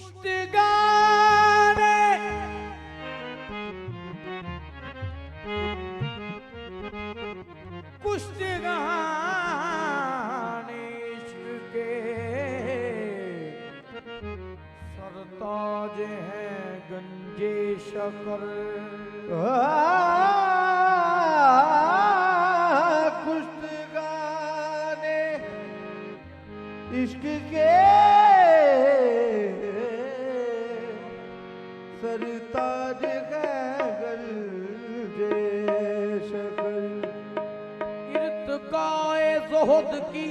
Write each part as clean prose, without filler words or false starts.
कुश्तगाने कुश्तगाने इश्क के सरताज हैं गंजे शकर। कुश्तगाने इश्क के सरताज है गंजे शकर। इर्तिकाए ज़ुहद की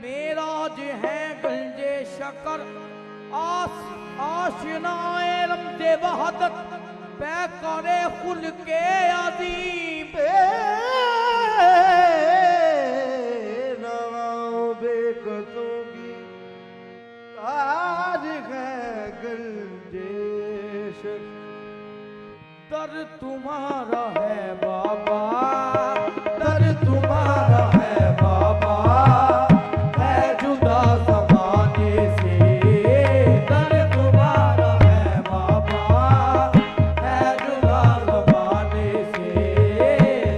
मेराज है गंजे शकर। आशनाए रमज़े वहदत पैकारे खुल के अज़ीम। नवाओं बेकसों की ताज है गंजे शकर। दर तुम्हारा है बाबा, दर तुम्हारा है बाबा, है जुदा ज़माने से। दर तुम्हारा है बाबा, है जुदा ज़माने से।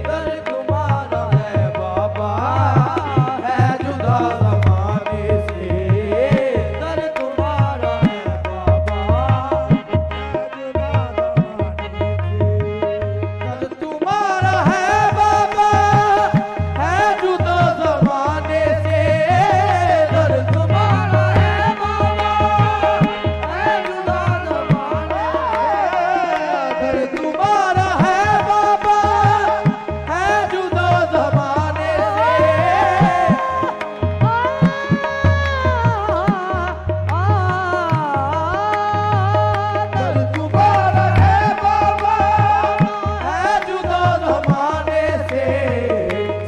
दर तुम्हारा है बाबा, है जुदा ज़माने से। दर तुम्हारा है बाबा, दर तुम्हारा है बाबा, है जुदा ज़माने से। दर तुम्हारा है बाबा, है जुदा ज़माने से। दर तुम्हारा है बाबा, है जुदा ज़माने से। दर तुम्हारा है बाबा, है जुदा ज़माने से।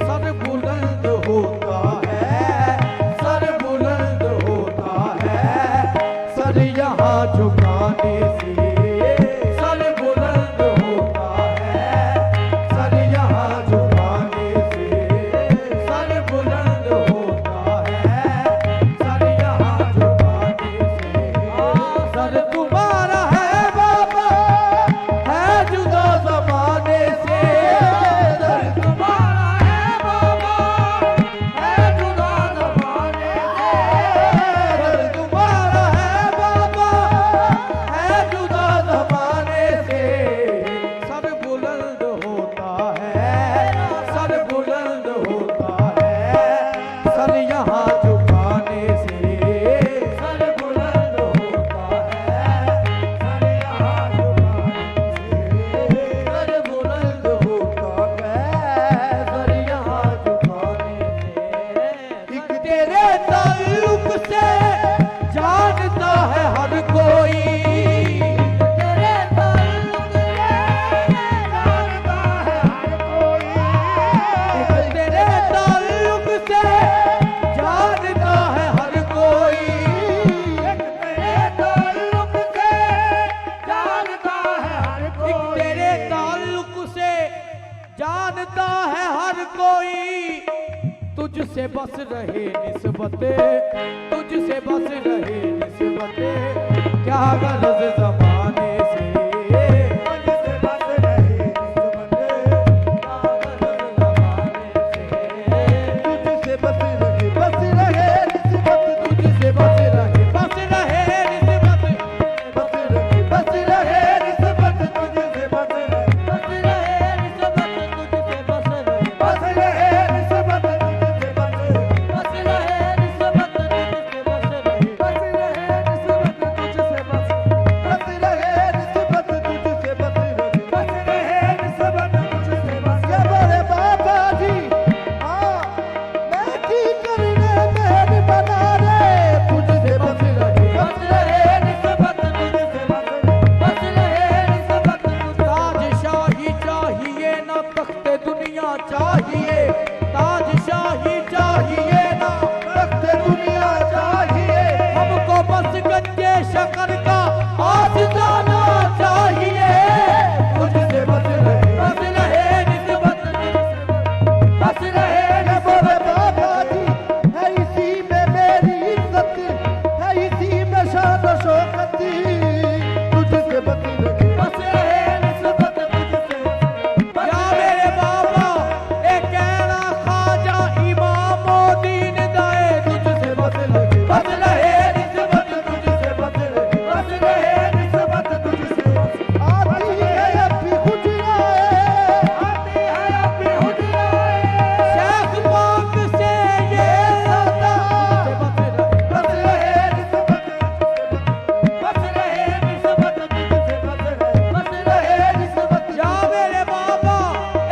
सर बुलंद होता है, सर बुलंद होता है, सर यहाँ झुकाने से। सर बुलंद होता है, सर यहाँ झुकाने से। सर बुलंद होता है, सर यहाँ झुकाने से। सर तुम्हारा है बाबा, है जुदा ज़माने से। दर तुम्हारा है बाबा, है जुदा ज़माने से। दर तुम्हारा है बाबा, है जुदा ज़माने से। सर बुलंद होता है, सर बुलंद होता है, सर यहाँ झुकाने से। सर बुलंद होता है, सर यहाँ झुकाने से। सर बुलंद होता है, सर यहाँ झुकाने से। एक तेरे ताल्लुक से जानता है हर कोई। तेरे ताल्लुक से जानता है हर कोई। एक तेरे ताल्लुक से जानता है हर कोई। एक तेरे ताल्लुक से जानता है हर कोई। एक तेरे ताल्लुक से जानता है हर कोई। तुझसे बस रहे निस्बतें, तुझसे बस रहे निस्बतें, क्या गरज ज़माने से। तुझसे बस रहे निस्बतें, क्या गरज ज़माने से। तुझसे बस रहे निस्बत। तुझसे बस रहे निस्बत। बस रहे निस्बत। बस रहे निस्बत। तुझसे बस रहे। बस रहे निस्बत। तुझसे बस रहे। बस रहे निस्बत। तुझसे बस रहे। बस रहे निस्बत। तुझसे बस रहे। बस रहे निस्बत। तुझसे बस। बस रहे निस्बत। तुझसे बस रहे। बस रहे निस्बत। तुझसे बस। ये बोले बाबा जी, हाँ मैं की करने मेरी बना रे। तुझसे बस रहे। बस रहे निस्बत। तुझसे बस रहे। बस रहे निस्बत। ताजशाही चाहिए ना तख्ते दुनिया चाहिए। ताजशाही चाहिए ना तख्ते दुनिया चाहिए। हमको बस गंजे शकर का आशिकाना चाहिए। तुझसे बस रहे। बस रहे निस्बत। बस रहे ये बोले बाबा जी, है इसी में मेरी इज्जत, है इसी में शान और शौकत बस रहे निस्बत तुझसे बस रहे निस्बत तुझसे आती है अब भी हुजराए आती है अब भी हुजराए शेख पाक से ये सदा बस रहे बस रहे निस्बत तुझसे बस रहे निस्बत या मेरे बाबा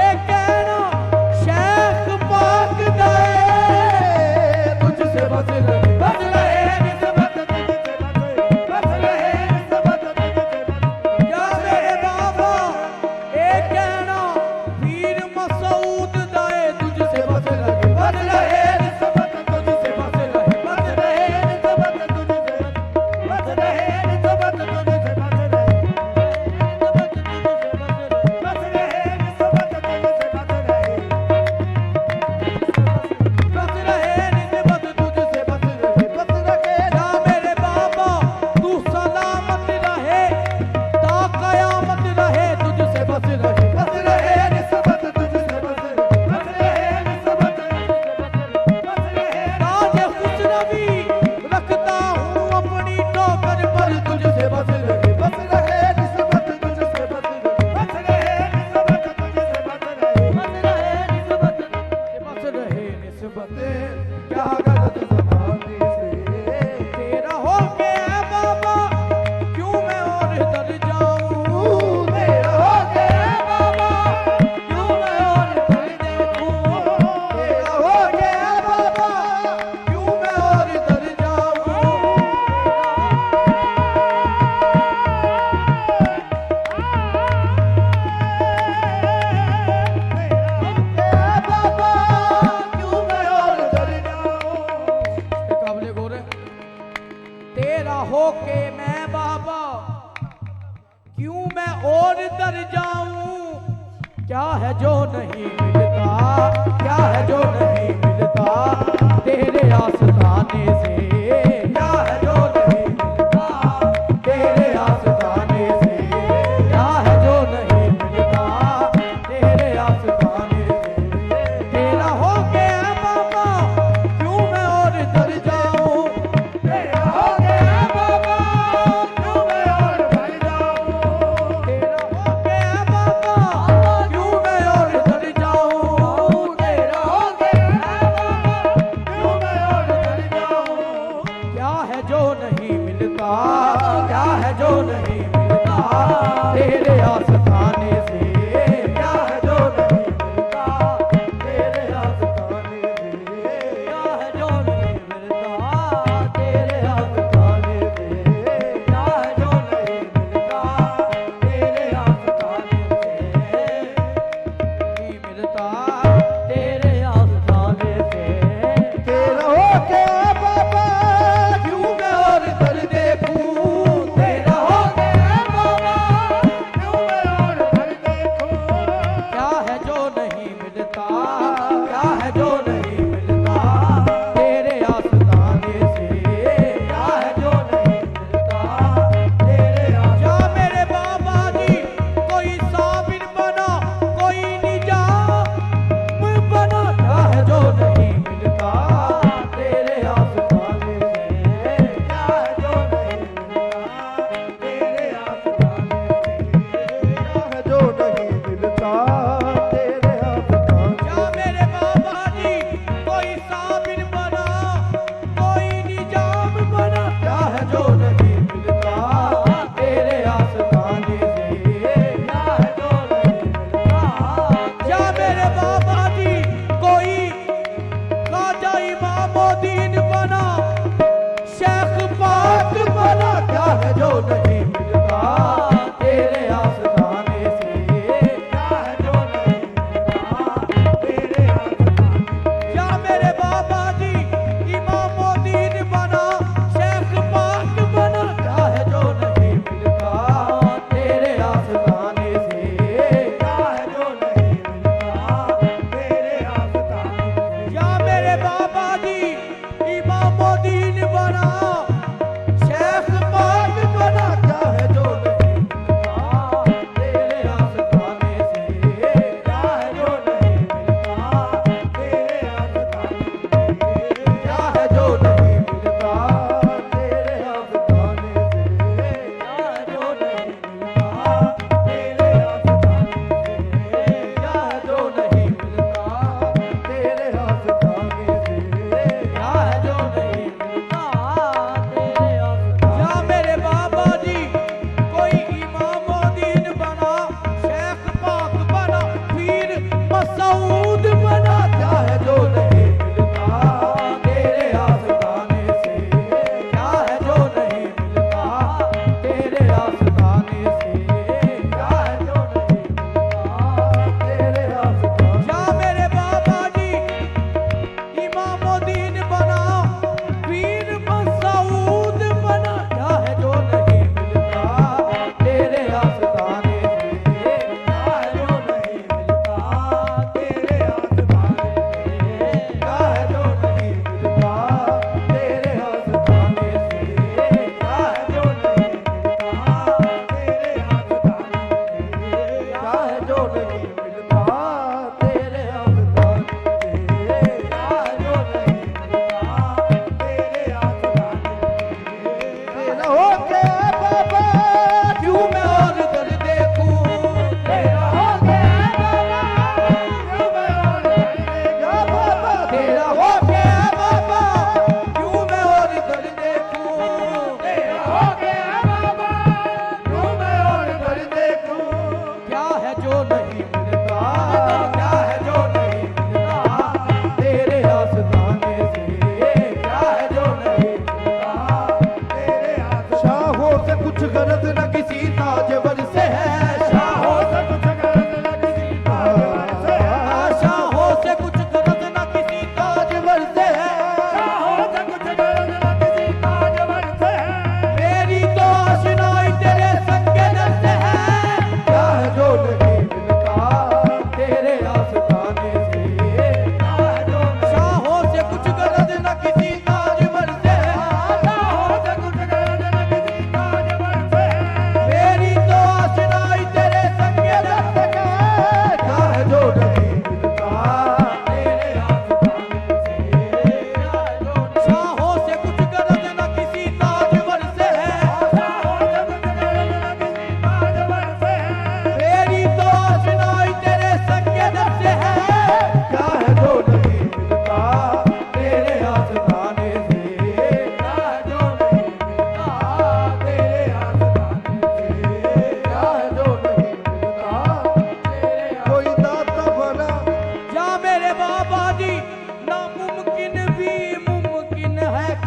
एक कहना शेख पाक दे तुझसे बस रहे निस्बत तुझसे बस रहे निस्बत तुझसे या मेरे बाबा एक कहना पीर मसूद दे तुझसे बस रहे बस रहे निस्बत तुझसे बस रहे निस्बत तुझसे बस रहे निस्बत तुझसे बस रहे निस्बत तुझसे बस रहे निस्बत तुझसे बस रहे बस रहे या मेरे बाबा तू सलामत रहे ता कयामत रहे तुझसे बस रहे बस रहे निस्बत तुझसे बस रहे निस्बत बस रहे ताज खुशनवी रखता हूँ अपनी ठोकर पर तुझसे बस रहे बस रहे निस्बत तुझसे बस रहे निस्बत तुझसे बस रहे निस्बत बस रहे निस्बत क्या गलत ज़माने से तेरा हो गया बाबा क्यों मैं और दर जाऊं तेरा हो गया बाबा क्यों मैं और कर देखूं तेरा हो गया बाबा क्यों मैं और दर जाऊं बाबा क्यों मैं और कर जाऊं काबले गोरे तेरा हो के मैं बाबा क्यों मैं और दर जाऊं क्या है जो नहीं मिलता क्या है जो नहीं मिलता तेरे आस्ताने से क्या है जो नहीं मिलता तेरे आस्ताने से क्या है जो नहीं मिलता तेरे आस्ताने से तेरा हो गया बाबा क्यों मैं और दर जाऊं तेरा हो गया बाबा क्यों मैं और कर जाऊं तेरा हो गया बाबा क्यों मैं और दर जाऊं तेरा हो गया बाबा क्यों मैं और कर जाऊं क्या है जो नहीं मिलता क्या है जो नहीं मिलता तेरे आस्ताने से क्या है जो नहीं मिलता तेरे आस्ताने से क्या है जो नहीं मिलता तेरे आस्ताने से क्या है जो नहीं मिलता तेरे आस्ताने से नहीं मिलता तेरे आस्ताने से तेरा हो गया बाबा क्यों मैं और दर देखूं तेरा हो गया बाबा क्यों मैं और कर देखूं क्या है जो नहीं मिलता क्या है जो नहीं मिलता तेरे आस्ताने से क्या है जो नहीं मिलता तेरे या मेरे बाबा जी कोई साबिर बना कोई निजाम बना क्या है जो नहीं मिलता तेरे आस्ताने से क्या है जो नहीं मिलता तेरे आस्ताने से क्या है जो नहीं मिलता तेरे आस्ताने या मेरे बाबा जी कोई साबिर बना कोई निजाम बना क्या है जो नहीं मिलता तेरे आस्ताने से क्या है जो नहीं मिलता या मेरे बाबा जी कोई खाजा इमामुद्दीन बना शेख पाक बना क्या है जो नहीं मिलता तेरे आस्ताने से क्या है जो नहीं मिलता तेरे आस्ताने या मेरे बाबा जी इमामुद्दीन बना शेख पाक बना क्या है जो नहीं मिलता तेरे आस्ताने से क्या है जो नहीं मिलता तेरे आस्ताने से या मेरे बाबा जी इमामुद्दीन बना शेख पाक बना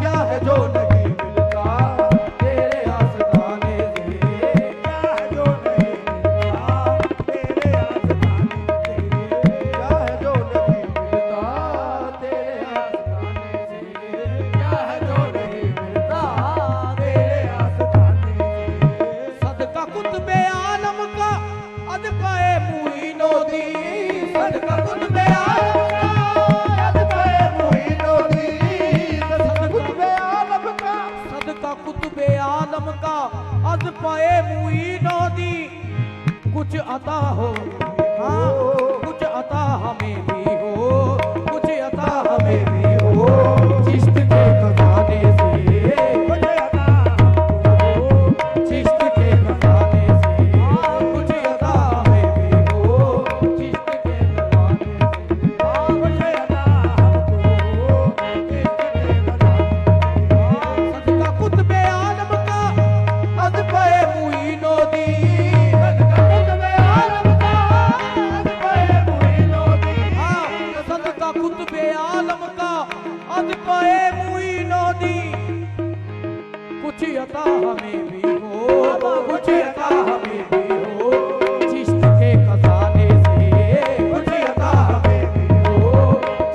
क्या है जो नहीं मिलता तेरे आस्ताने से, क्या है जो नहीं मिलता तेरे आस्ताने से, क्या है जो नहीं मिलता तेरे आस्ताने से, क्या है जो नहीं मिलता तेरे आस्ताने से। सदका कुतुबे आलम का अदकाए मुईनो दी, सदका कुतुबे आलम का अदकाए मुईनो दी, कुतुबे आलम का, सदका कुतुबे आलम का अदकाए मुईनो दी। कुछ अता हो, हाँ कुछ अता हमें भी हो, कुछ अता हमें भी हो, चिश्त के खजाने से, मुझे अता हमको, चिश्त के खजाने से, कुछ अता हमें भी हो, चिश्त के खजाने से। मुझे अता हमको, इसके खजाने से। सदका कुतुबे आलम का अदकाए मुईनो दी, सदका कुतुबे आलम का, अदकाए मुईनो दी, हाँ सदका कुतुबे आलम का अदकाए मुईनो दी। कुछ अता हमें भी हो, कुछ अता हमें भी हो, चिश्त के खजाने से, कुछ अता हमें भी हो,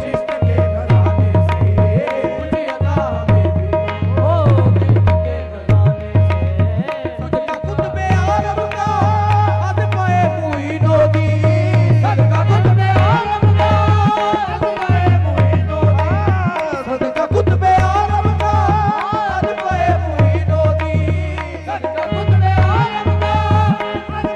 चिश्त के खजाने से, कुछ अता हमें भी हो, चिश्त के खजाने से। सदका कुतुबे आलम का अदकाए मुईनो दी, सदका कुतुबे आलम का अदकाए मुईनो दी, सदका कुतुबे आलम का अदकाए मुईनो दी, सदका कुतुबे आलम का अदकाए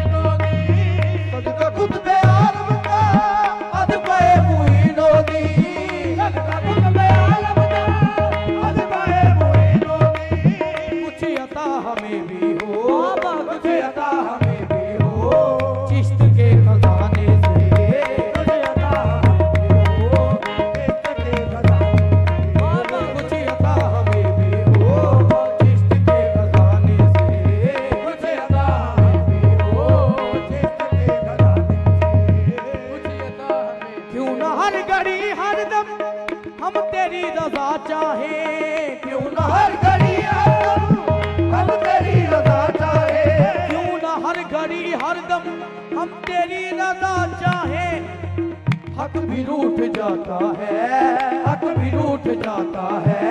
मुईनो दी, सदका कुतुबे आलम का अदकाए मुईनो दी। सदका कुतुबे आलम का, अदकाए मुईनो दी। कुछ अता हमें भी हो, कुछ अता हमें भी हो, चिश्त के खजाने से, मुझे अता हमको, इसके खजाने से। कुछ अता हमें भी हो, चिश्त के खजाने से, कुछ अता हमें भी हो, इसके खजाने से। क्यों न हर घड़ी हर दम हम तेरी रजा चाहे, क्यों न हर घड़ी हर दम हम तेरी रज़ा चाहे, क्यों न हर घड़ी हर दम हम तेरी रजा चाहे। हक भी रूठ जाता है, हक भी रूठ जाता है,